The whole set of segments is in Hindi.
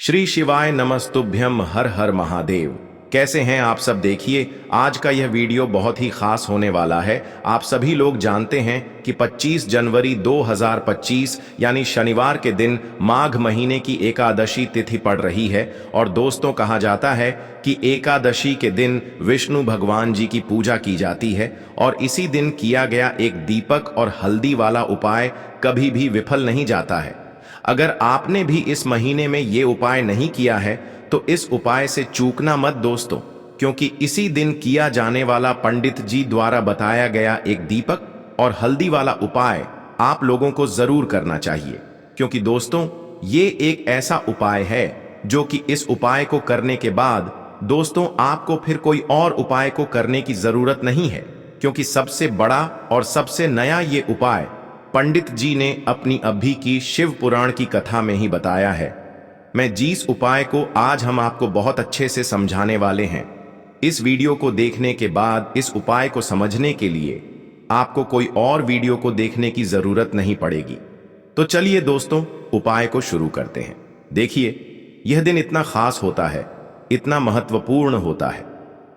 श्री शिवाय नमस्तुभ्यम, हर हर महादेव। कैसे हैं आप सब? देखिए, आज का यह वीडियो बहुत ही खास होने वाला है। आप सभी लोग जानते हैं कि 25 जनवरी 2025 यानी शनिवार के दिन माघ महीने की एकादशी तिथि पड़ रही है। और दोस्तों, कहा जाता है कि एकादशी के दिन विष्णु भगवान जी की पूजा की जाती है और इसी दिन किया गया एक दीपक और हल्दी वाला उपाय कभी भी विफल नहीं जाता है। अगर आपने भी इस महीने में ये उपाय नहीं किया है तो इस उपाय से चूकना मत दोस्तों, क्योंकि इसी दिन किया जाने वाला पंडित जी द्वारा बताया गया एक दीपक और हल्दी वाला उपाय आप लोगों को जरूर करना चाहिए। क्योंकि दोस्तों, ये एक ऐसा उपाय है जो कि इस उपाय को करने के बाद दोस्तों आपको फिर कोई और उपाय को करने की जरूरत नहीं है, क्योंकि सबसे बड़ा और सबसे नया ये उपाय पंडित जी ने अपनी अभी की शिव पुराण की कथा में ही बताया है। मैं जिस उपाय को आज हम आपको बहुत अच्छे से समझाने वाले हैं, इस वीडियो को देखने के बाद इस उपाय को समझने के लिए आपको कोई और वीडियो को देखने की जरूरत नहीं पड़ेगी। तो चलिए दोस्तों, उपाय को शुरू करते हैं। देखिए, यह दिन इतना खास होता है, इतना महत्वपूर्ण होता है।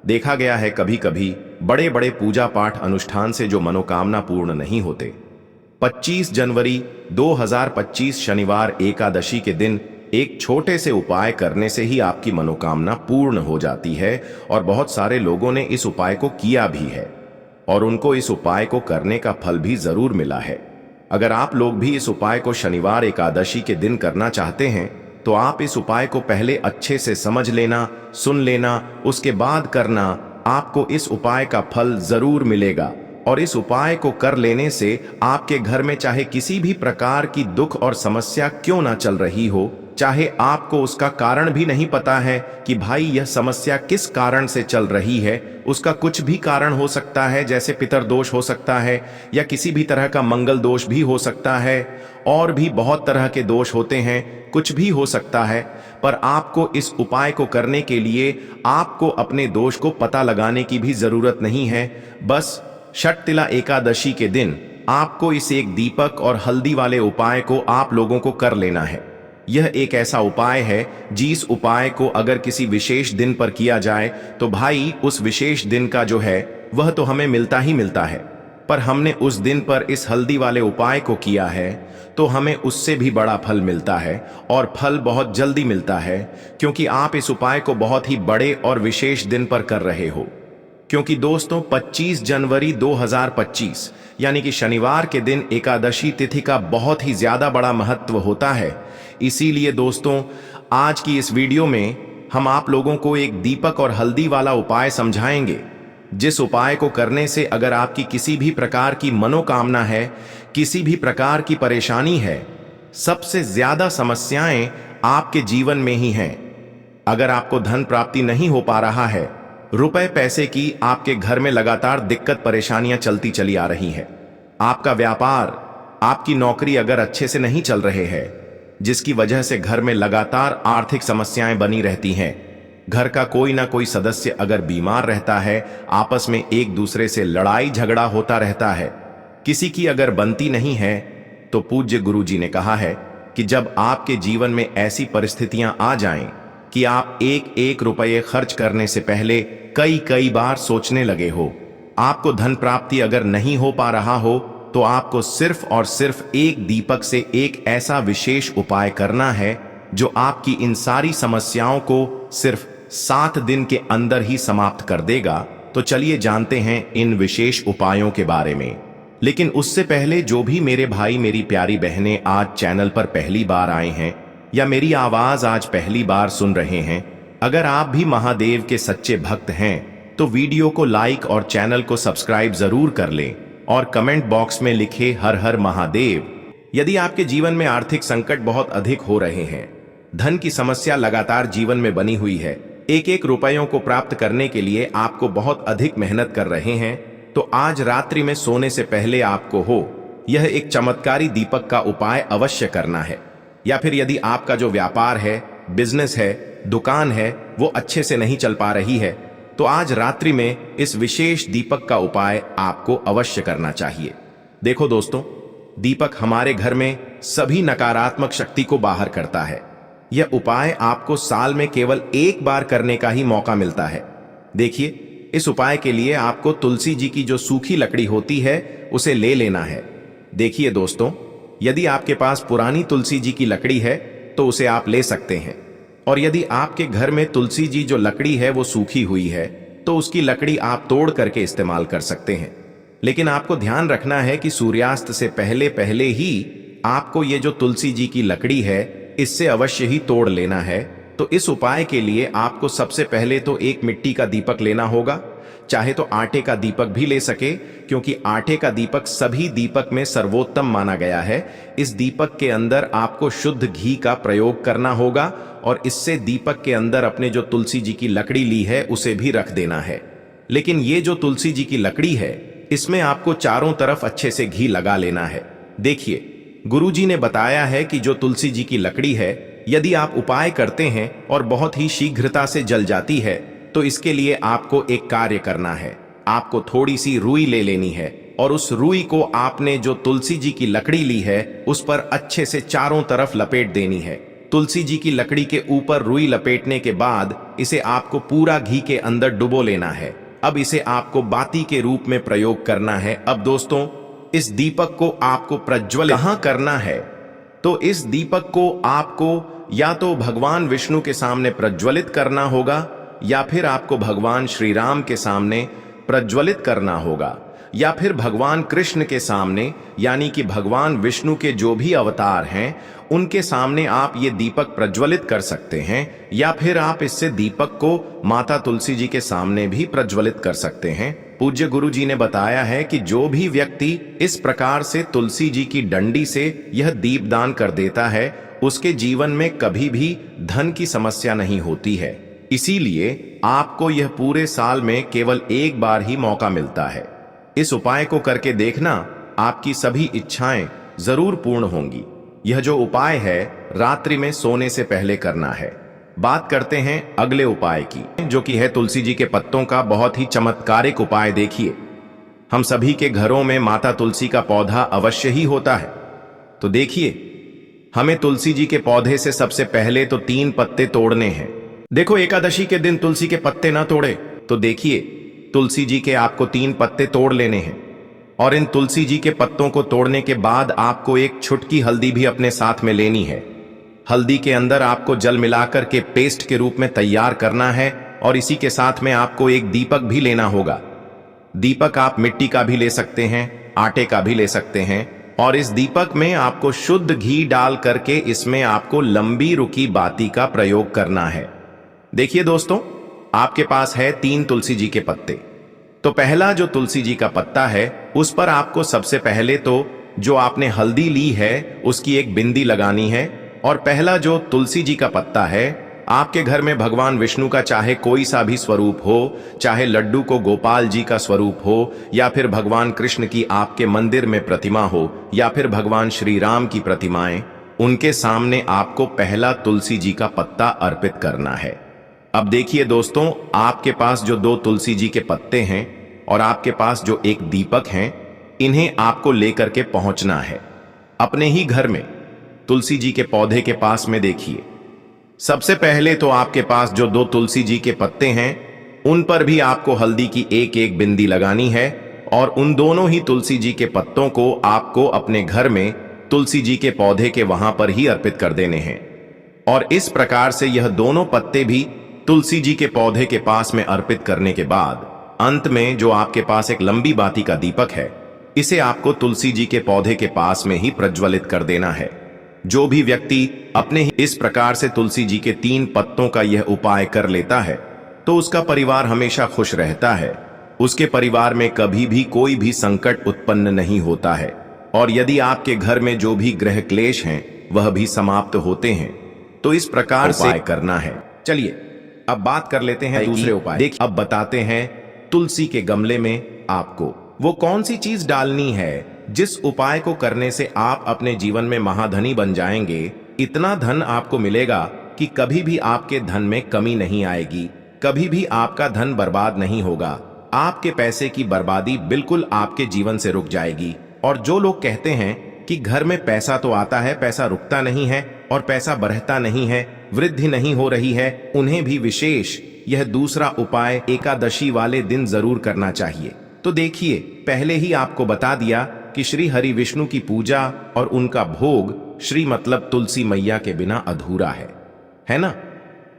देखा गया है कभी कभी बड़े बड़े पूजा पाठ अनुष्ठान से जो मनोकामना पूर्ण नहीं होते, 25 जनवरी 2025 शनिवार एकादशी के दिन एक छोटे से उपाय करने से ही आपकी मनोकामना पूर्ण हो जाती है। और बहुत सारे लोगों ने इस उपाय को किया भी है और उनको इस उपाय को करने का फल भी जरूर मिला है। अगर आप लोग भी इस उपाय को शनिवार एकादशी के दिन करना चाहते हैं तो आप इस उपाय को पहले अच्छे से समझ लेना, सुन लेना, उसके बाद करना। आपको इस उपाय का फल जरूर मिलेगा और इस उपाय को कर लेने से आपके घर में चाहे किसी भी प्रकार की दुख और समस्या क्यों ना चल रही हो, चाहे आपको उसका कारण भी नहीं पता है कि भाई यह समस्या किस कारण से चल रही है, उसका कुछ भी कारण हो सकता है, जैसे पितरदोष हो सकता है या किसी भी तरह का मंगल दोष भी हो सकता है, और भी बहुत तरह के दोष होते हैं, कुछ भी हो सकता है। पर आपको इस उपाय को करने के लिए आपको अपने दोष को पता लगाने की भी जरूरत नहीं है। बस षटतिला एकादशी के दिन आपको इस एक दीपक और हल्दी वाले उपाय को आप लोगों को कर लेना है। यह एक ऐसा उपाय है जिस उपाय को अगर किसी विशेष दिन पर किया जाए तो भाई उस विशेष दिन का जो है वह तो हमें मिलता ही मिलता है, पर हमने उस दिन पर इस हल्दी वाले उपाय को किया है तो हमें उससे भी बड़ा फल मिलता है और फल बहुत जल्दी मिलता है, क्योंकि आप इस उपाय को बहुत ही बड़े और विशेष दिन पर कर रहे हो। क्योंकि दोस्तों, 25 जनवरी 2025 यानी कि शनिवार के दिन एकादशी तिथि का बहुत ही ज्यादा बड़ा महत्व होता है। इसीलिए दोस्तों, आज की इस वीडियो में हम आप लोगों को एक दीपक और हल्दी वाला उपाय समझाएंगे, जिस उपाय को करने से अगर आपकी किसी भी प्रकार की मनोकामना है, किसी भी प्रकार की परेशानी है, सबसे ज्यादा समस्याएं आपके जीवन में ही हैं। अगर आपको धन प्राप्ति नहीं हो पा रहा है, रुपए पैसे की आपके घर में लगातार दिक्कत परेशानियां चलती चली आ रही है, आपका व्यापार, आपकी नौकरी अगर अच्छे से नहीं चल रहे हैं, जिसकी वजह से घर में लगातार आर्थिक समस्याएं बनी रहती हैं, घर का कोई ना कोई सदस्य अगर बीमार रहता है, आपस में एक दूसरे से लड़ाई झगड़ा होता रहता है, किसी की अगर बनती नहीं है, तो पूज्य गुरु जी ने कहा है कि जब आपके जीवन में ऐसी परिस्थितियां आ जाएं कि आप एक एक रुपये खर्च करने से पहले कई कई बार सोचने लगे हो, आपको धन प्राप्ति अगर नहीं हो पा रहा हो, तो आपको सिर्फ और सिर्फ एक दीपक से एक ऐसा विशेष उपाय करना है जो आपकी इन सारी समस्याओं को सिर्फ 7 दिन के अंदर ही समाप्त कर देगा। तो चलिए जानते हैं इन विशेष उपायों के बारे में। लेकिन उससे पहले जो भी मेरे भाई मेरी प्यारी बहनें आज चैनल पर पहली बार आए हैं या मेरी आवाज आज पहली बार सुन रहे हैं, अगर आप भी महादेव के सच्चे भक्त हैं तो वीडियो को लाइक और चैनल को सब्सक्राइब जरूर कर लें और कमेंट बॉक्स में लिखे हर हर महादेव। यदि आपके जीवन में आर्थिक संकट बहुत अधिक हो रहे हैं, धन की समस्या लगातार जीवन में बनी हुई है, एक एक रुपयों को प्राप्त करने के लिए आपको बहुत अधिक मेहनत कर रहे हैं, तो आज रात्रि में सोने से पहले आपको यह एक चमत्कारी दीपक का उपाय अवश्य करना है। या फिर यदि आपका जो व्यापार है, बिजनेस है, दुकान है, वो अच्छे से नहीं चल पा रही है, तो आज रात्रि में इस विशेष दीपक का उपाय आपको अवश्य करना चाहिए। देखो दोस्तों, दीपक हमारे घर में सभी नकारात्मक शक्ति को बाहर करता है। यह उपाय आपको साल में केवल एक बार करने का ही मौका मिलता है। देखिए, इस उपाय के लिए आपको तुलसी जी की जो सूखी लकड़ी होती है उसे ले लेना है। देखिए दोस्तों, यदि आपके पास पुरानी तुलसी जी की लकड़ी है तो उसे आप ले सकते हैं, और यदि आपके घर में तुलसी जी जो लकड़ी है वो सूखी हुई है तो उसकी लकड़ी आप तोड़ करके इस्तेमाल कर सकते हैं। लेकिन आपको ध्यान रखना है कि सूर्यास्त से पहले पहले ही आपको ये जो तुलसी जी की लकड़ी है इससे अवश्य ही तोड़ लेना है। तो इस उपाय के लिए आपको सबसे पहले तो एक मिट्टी का दीपक लेना होगा, चाहे तो आटे का दीपक भी ले सके, क्योंकि आटे का दीपक सभी दीपक में सर्वोत्तम माना गया है। इस दीपक के अंदर आपको शुद्ध घी का प्रयोग करना होगा और इससे दीपक के अंदर अपने जो तुलसी जी की लकड़ी ली है उसे भी रख देना है। लेकिन ये जो तुलसी जी की लकड़ी है इसमें आपको चारों तरफ अच्छे से घी लगा लेना है। देखिए, गुरुजी ने बताया है कि जो तुलसी जी की लकड़ी है यदि आप उपाय करते हैं और बहुत ही शीघ्रता से जल जाती है तो इसके लिए आपको एक कार्य करना है। आपको थोड़ी सी रुई ले लेनी है और उस रुई को आपने जो तुलसी जी की लकड़ी ली है उस पर अच्छे से चारों तरफ लपेट देनी है। तुलसी जी की लकड़ी के ऊपर रुई लपेटने के बाद इसे आपको पूरा घी के अंदर डुबो लेना है। अब इसे आपको बाती के रूप में प्रयोग करना है। अब दोस्तों, इस दीपक को आपको प्रज्वलित कहाँ करना है? तो इस दीपक को आपको या तो भगवान विष्णु के सामने प्रज्वलित करना होगा या फिर आपको भगवान श्री राम के सामने प्रज्वलित करना होगा, या फिर भगवान कृष्ण के सामने, यानी कि भगवान विष्णु के जो भी अवतार हैं उनके सामने आप ये दीपक प्रज्वलित कर सकते हैं, या फिर आप इससे दीपक को माता तुलसी जी के सामने भी प्रज्वलित कर सकते हैं। पूज्य गुरु जी ने बताया है कि जो भी व्यक्ति इस प्रकार से तुलसी जी की डंडी से यह दीपदान कर देता है उसके जीवन में कभी भी धन की समस्या नहीं होती है। इसीलिए आपको यह पूरे साल में केवल एक बार ही मौका मिलता है। इस उपाय को करके देखना, आपकी सभी इच्छाएं जरूर पूर्ण होंगी। यह जो उपाय है रात्रि में सोने से पहले करना है। बात करते हैं अगले उपाय की, जो कि है तुलसी जी के पत्तों का बहुत ही चमत्कारिक उपाय। देखिए, हम सभी के घरों में माता तुलसी का पौधा अवश्य ही होता है। तो देखिए, हमें तुलसी जी के पौधे से सबसे पहले तो 3 पत्ते तोड़ने हैं। देखो, एकादशी के दिन तुलसी के पत्ते ना तोड़े तो देखिए, तुलसी जी के आपको 3 पत्ते तोड़ लेने हैं, और इन तुलसी जी के पत्तों को तोड़ने के बाद आपको एक छुटकी हल्दी भी अपने साथ में लेनी है। हल्दी के अंदर आपको जल मिलाकर के पेस्ट के रूप में तैयार करना है, और इसी के साथ में आपको एक दीपक भी लेना होगा। दीपक आप मिट्टी का भी ले सकते हैं, आटे का भी ले सकते हैं, और इस दीपक में आपको शुद्ध घी डाल करके इसमें आपको लंबी रुकी बाती का प्रयोग करना है। देखिए दोस्तों, आपके पास है 3 तुलसी जी के पत्ते। तो पहला जो तुलसी जी का पत्ता है उस पर आपको सबसे पहले तो जो आपने हल्दी ली है उसकी एक बिंदी लगानी है, और पहला जो तुलसी जी का पत्ता है, आपके घर में भगवान विष्णु का चाहे कोई सा भी स्वरूप हो, चाहे लड्डू को गोपाल जी का स्वरूप हो, या फिर भगवान कृष्ण की आपके मंदिर में प्रतिमा हो, या फिर भगवान श्री राम की प्रतिमाएं, उनके सामने आपको पहला तुलसी जी का पत्ता अर्पित करना है। अब देखिए दोस्तों, आपके पास जो 2 तुलसी जी के पत्ते हैं और आपके पास जो एक दीपक हैं, इन्हें आपको लेकर के पहुंचना है अपने ही घर में तुलसी जी के पौधे के पास में। देखिए, सबसे पहले तो आपके पास जो 2 तुलसी जी के पत्ते हैं उन पर भी आपको हल्दी की एक एक बिंदी लगानी है, और उन दोनों ही तुलसी जी के पत्तों को आपको अपने घर में तुलसी जी के पौधे के वहां पर ही अर्पित कर देने हैं। और इस प्रकार से यह दोनों पत्ते भी तुलसी जी के पौधे के पास में अर्पित करने के बाद अंत में जो आपके पास एक लंबी बाती का दीपक है, इसे आपको तुलसी जी के पौधे के पास में ही प्रज्वलित कर देना है। जो भी व्यक्ति अपने ही इस प्रकार से तुलसी जी के 3 पत्तों का यह उपाय कर लेता है तो उसका परिवार हमेशा खुश रहता है। उसके परिवार में कभी भी कोई भी संकट उत्पन्न नहीं होता है, और यदि आपके घर में जो भी ग्रह क्लेश हैं वह भी समाप्त होते हैं। तो इस प्रकार से करना है। चलिए अब बात कर लेते हैं दूसरे उपाय। देखिए, अब बताते हैं तुलसी के गमले में आपको वो कौन सी चीज डालनी है जिस उपाय को करने से आप अपने जीवन में महाधनी बन जाएंगे। इतना धन आपको मिलेगा कि कभी भी आपके धन में कमी नहीं आएगी, कभी भी आपका धन बर्बाद नहीं होगा। आपके पैसे की बर्बादी बिल्कुल आपके जीवन से रुक जाएगी। और जो लोग कहते हैं कि घर में पैसा तो आता है, पैसा रुकता नहीं है और पैसा बढ़ता नहीं है, वृद्धि नहीं हो रही है, उन्हें भी विशेष यह दूसरा उपाय एकादशी वाले दिन जरूर करना चाहिए। तो देखिए, पहले ही आपको बता दिया कि श्री हरि विष्णु की पूजा और उनका भोग श्री मतलब तुलसी मैया के बिना अधूरा है ना?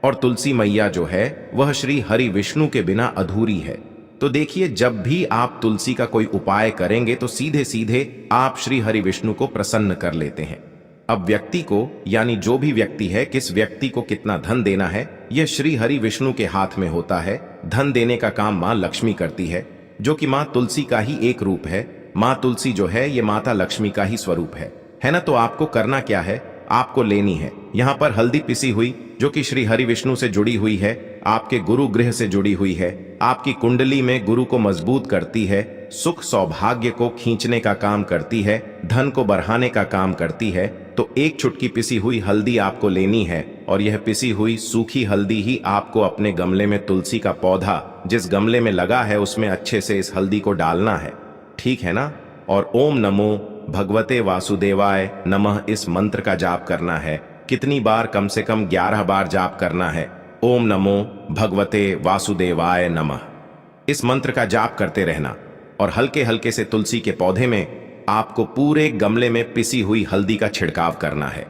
और तुलसी मैया जो है वह श्री हरि विष्णु के बिना अधूरी है। तो देखिए, जब भी आप तुलसी का कोई उपाय करेंगे तो सीधे सीधे आप श्री हरि विष्णु को प्रसन्न कर लेते हैं। अब व्यक्ति को, यानी जो भी व्यक्ति है, किस व्यक्ति को कितना धन देना है, यह श्री हरि विष्णु के हाथ में होता है। धन देने का काम मां लक्ष्मी करती है, जो कि मां तुलसी का ही एक रूप है। मां तुलसी जो है ये माता लक्ष्मी का ही स्वरूप है ना? तो आपको करना क्या है, आपको लेनी है यहाँ पर हल्दी पिसी हुई, जो कि श्री हरि विष्णु से जुड़ी हुई है, आपके गुरु गृह से जुड़ी हुई है, आपकी कुंडली में गुरु को मजबूत करती है, सुख सौभाग्य को खींचने का काम करती है, धन को बढ़ाने का काम करती है। तो एक चुटकी पिसी हुई हल्दी आपको लेनी है, और यह पिसी हुई सूखी हल्दी ही आपको अपने गमले में, तुलसी का पौधा जिस गमले में लगा है उसमें अच्छे से इस हल्दी को डालना है, ठीक है ना? और ओम नमो भगवते वासुदेवाय नमः इस मंत्र का जाप करना है। कितनी बार? कम से कम 11 बार जाप करना है। ओम नमो भगवते वासुदेवाय नमः इस मंत्र का जाप करते रहना, और हल्के हल्के से तुलसी के पौधे में आपको पूरे गमले में पिसी हुई हल्दी का छिड़काव करना है।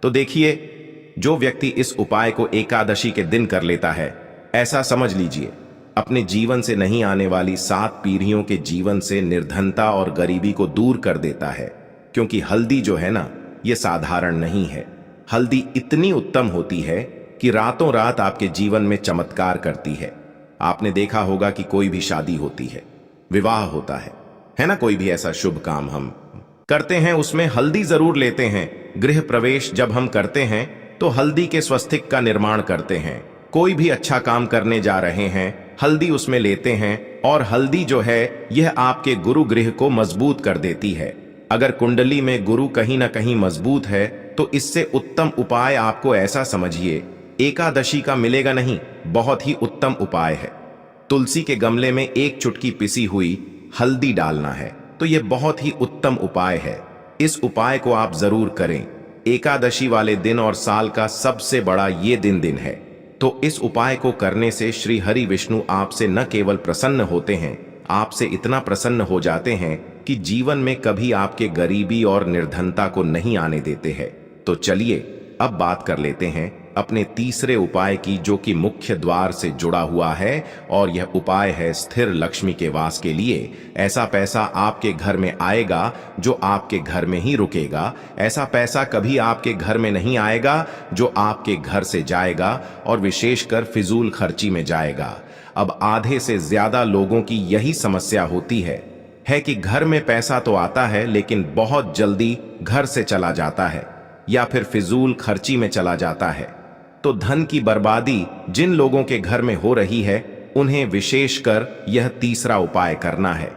तो देखिए, जो व्यक्ति इस उपाय को एकादशी के दिन कर लेता है, ऐसा समझ लीजिए अपने जीवन से नहीं आने वाली 7 पीढ़ियों के जीवन से निर्धनता और गरीबी को दूर कर देता है। क्योंकि हल्दी जो है ना, ये साधारण नहीं है। हल्दी इतनी उत्तम होती है कि रातों रात आपके जीवन में चमत्कार करती है। आपने देखा होगा कि कोई भी शादी होती है, विवाह होता है ना? कोई भी ऐसा शुभ काम हम करते हैं, उसमें हल्दी जरूर लेते हैं। गृह प्रवेश जब हम करते हैं तो हल्दी के स्वस्तिक का निर्माण करते हैं। कोई भी अच्छा काम करने जा रहे हैं, हल्दी उसमें लेते हैं, और हल्दी जो है यह आपके गुरु गृह को मजबूत कर देती है। अगर कुंडली में गुरु कहीं ना कहीं मजबूत है तो इससे उत्तम उपाय आपको ऐसा समझिए एकादशी का मिलेगा नहीं, बहुत ही उत्तम उपाय है। तुलसी के गमले में एक चुटकी पिसी हुई हल्दी डालना है, तो यह बहुत ही उत्तम उपाय है। इस उपाय को आप जरूर करें। एकादशी वाले दिन और साल का सबसे बड़ा ये दिन है। तो इस उपाय को करने से श्री हरि विष्णु आपसे न केवल प्रसन्न होते हैं, आपसे इतना प्रसन्न हो जाते हैं कि जीवन में कभी आपके गरीबी और निर्धनता को नहीं आने देते हैं। तो चलिए अब बात कर लेते हैं अपने तीसरे उपाय की, जो कि मुख्य द्वार से जुड़ा हुआ है, और यह उपाय है स्थिर लक्ष्मी के वास के लिए। ऐसा पैसा आपके घर में आएगा जो आपके घर में ही रुकेगा। ऐसा पैसा कभी आपके घर में नहीं आएगा जो आपके घर से जाएगा, और विशेषकर फिजूल खर्ची में जाएगा। अब आधे से ज्यादा लोगों की यही समस्या होती है कि घर में पैसा तो आता है लेकिन बहुत जल्दी घर से चला जाता है, या फिर फिजूल खर्ची में चला जाता है। तो धन की बर्बादी जिन लोगों के घर में हो रही है, उन्हें विशेषकर यह तीसरा उपाय करना है।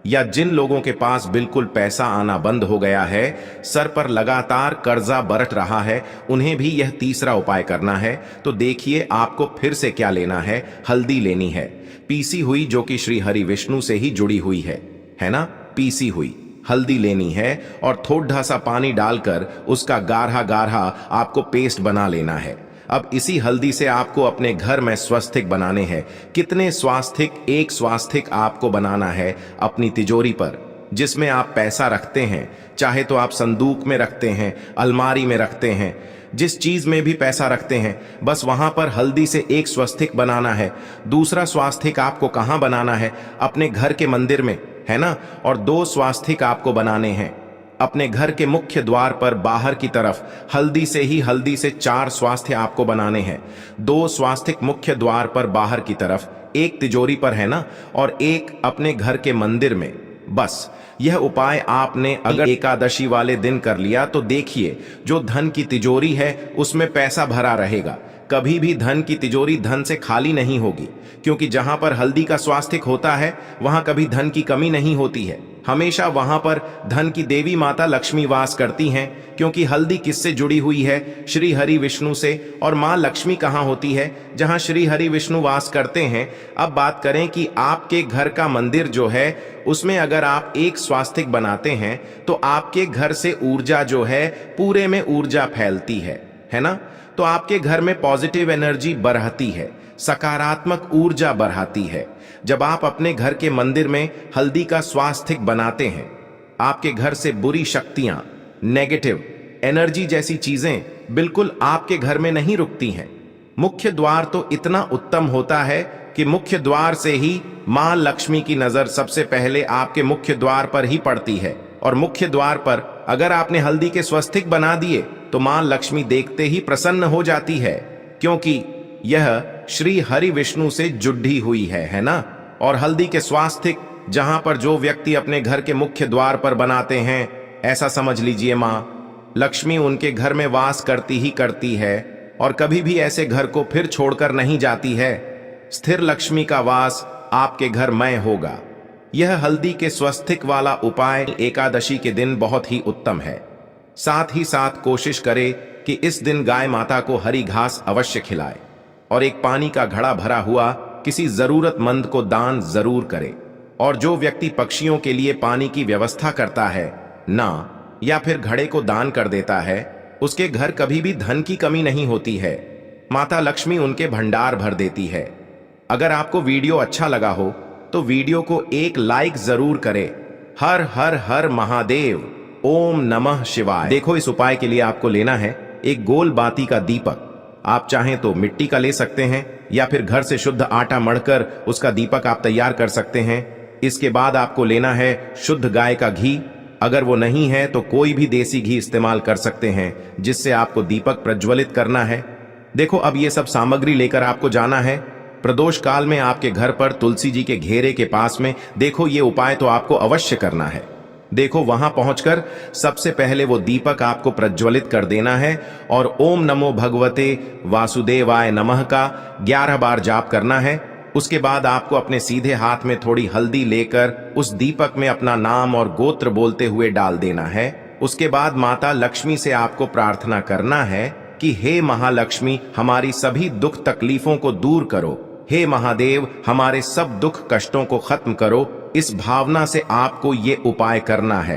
या जिन लोगों के पास बिल्कुल पैसा आना बंद हो गया है, सर पर लगातार कर्जा बरत रहा है, उन्हें भी यह तीसरा उपाय करना है। तो देखिए, आपको फिर से क्या लेना है, हल्दी लेनी है पीसी हुई, जो कि श्री हरि विष्णु से ही जुड़ी हुई है ना? पीसी हुई हल्दी लेनी है, और थोड़ा सा पानी डालकर उसका गाढ़ा गाढ़ा आपको पेस्ट बना लेना है। अब इसी हल्दी से आपको अपने घर में स्वास्तिक बनाने हैं। कितने स्वास्तिक? एक स्वास्तिक आपको बनाना है अपनी तिजोरी पर, जिसमें आप पैसा रखते हैं। चाहे तो आप संदूक में रखते हैं, अलमारी में रखते हैं, जिस चीज में भी पैसा रखते हैं, बस वहां पर हल्दी से एक स्वास्तिक बनाना है। दूसरा स्वास्तिक आपको कहां बनाना है? अपने घर के मंदिर में, है ना? और 2 स्वास्तिक आपको बनाने हैं अपने घर के मुख्य द्वार पर बाहर की तरफ। हल्दी से 4 स्वास्तिक आपको बनाने हैं। 2 स्वास्तिक मुख्य द्वार पर बाहर की तरफ, एक तिजोरी पर, है ना? और एक अपने घर के मंदिर में। बस यह उपाय आपने अगर एकादशी वाले दिन कर लिया तो देखिए, जो धन की तिजोरी है उसमें पैसा भरा रहेगा। कभी भी धन की तिजोरी धन से खाली नहीं होगी, क्योंकि जहां पर हल्दी का स्वास्तिक होता है वहां कभी धन की कमी नहीं होती है। हमेशा वहां पर धन की देवी माता लक्ष्मी वास करती हैं, क्योंकि हल्दी किससे जुड़ी हुई है? श्री हरि विष्णु से। और मां लक्ष्मी कहां होती है? जहां श्री हरि विष्णु वास करते हैं। अब बात करें कि आपके घर का मंदिर जो है उसमें अगर आप एक स्वास्तिक बनाते हैं तो आपके घर से ऊर्जा जो है, पूरे में ऊर्जा फैलती है ना? तो आपके घर में पॉजिटिव एनर्जी बढ़ती है, सकारात्मक ऊर्जा बढ़ती है। जब आप अपने घर के मंदिर में हल्दी का स्वास्तिक बनाते हैं, आपके घर से बुरी शक्तियां, नेगेटिव एनर्जी जैसी चीजें बिल्कुल आपके घर में नहीं रुकती हैं। मुख्य द्वार तो इतना उत्तम होता है कि मुख्य द्वार से ही मां लक्ष्मी की नजर सबसे पहले आपके मुख्य द्वार पर ही पड़ती है, और मुख्य द्वार पर अगर आपने हल्दी के स्वस्तिक बना दिए तो मां लक्ष्मी देखते ही प्रसन्न हो जाती है, क्योंकि यह श्री हरि विष्णु से जुड़ी हुई है ना। और हल्दी के स्वास्तिक जहां पर जो व्यक्ति अपने घर के मुख्य द्वार पर बनाते हैं, ऐसा समझ लीजिए मां लक्ष्मी उनके घर में वास करती ही करती है और कभी भी ऐसे घर को फिर छोड़कर नहीं जाती है। स्थिर लक्ष्मी का वास आपके घर में होगा। यह हल्दी के स्वस्तिक वाला उपाय एकादशी के दिन बहुत ही उत्तम है। साथ ही साथ कोशिश करें कि इस दिन गाय माता को हरी घास अवश्य खिलाए और एक पानी का घड़ा भरा हुआ किसी जरूरतमंद को दान जरूर करे। और जो व्यक्ति पक्षियों के लिए पानी की व्यवस्था करता है ना, या फिर घड़े को दान कर देता है, उसके घर कभी भी धन की कमी नहीं होती है। माता लक्ष्मी उनके भंडार भर देती है। अगर आपको वीडियो अच्छा लगा हो तो वीडियो को एक लाइक जरूर करें। हर हर हर महादेव, ओम नमः शिवाय। देखो, इस उपाय के लिए आपको लेना है एक गोल बाती का दीपक। आप चाहें तो मिट्टी का ले सकते हैं या फिर घर से शुद्ध आटा मढ़कर उसका दीपक आप तैयार कर सकते हैं। इसके बाद आपको लेना है शुद्ध गाय का घी। अगर वो नहीं है तो कोई भी देसी घी इस्तेमाल कर सकते हैं, जिससे आपको दीपक प्रज्वलित करना है। देखो, अब ये सब सामग्री लेकर आपको जाना है प्रदोष काल में आपके घर पर तुलसी जी के घेरे के पास में। देखो, ये उपाय तो आपको अवश्य करना है। देखो, वहां पहुंचकर सबसे पहले वो दीपक आपको प्रज्वलित कर देना है और ओम नमो भगवते वासुदेवाय नमः का 11 बार जाप करना है। उसके बाद आपको अपने सीधे हाथ में थोड़ी हल्दी लेकर उस दीपक में अपना नाम और गोत्र बोलते हुए डाल देना है। उसके बाद माता लक्ष्मी से आपको प्रार्थना करना है कि हे महालक्ष्मी, हमारी सभी दुख तकलीफों को दूर करो। हे महादेव, हमारे सब दुख कष्टों को खत्म करो। इस भावना से आपको ये उपाय करना है।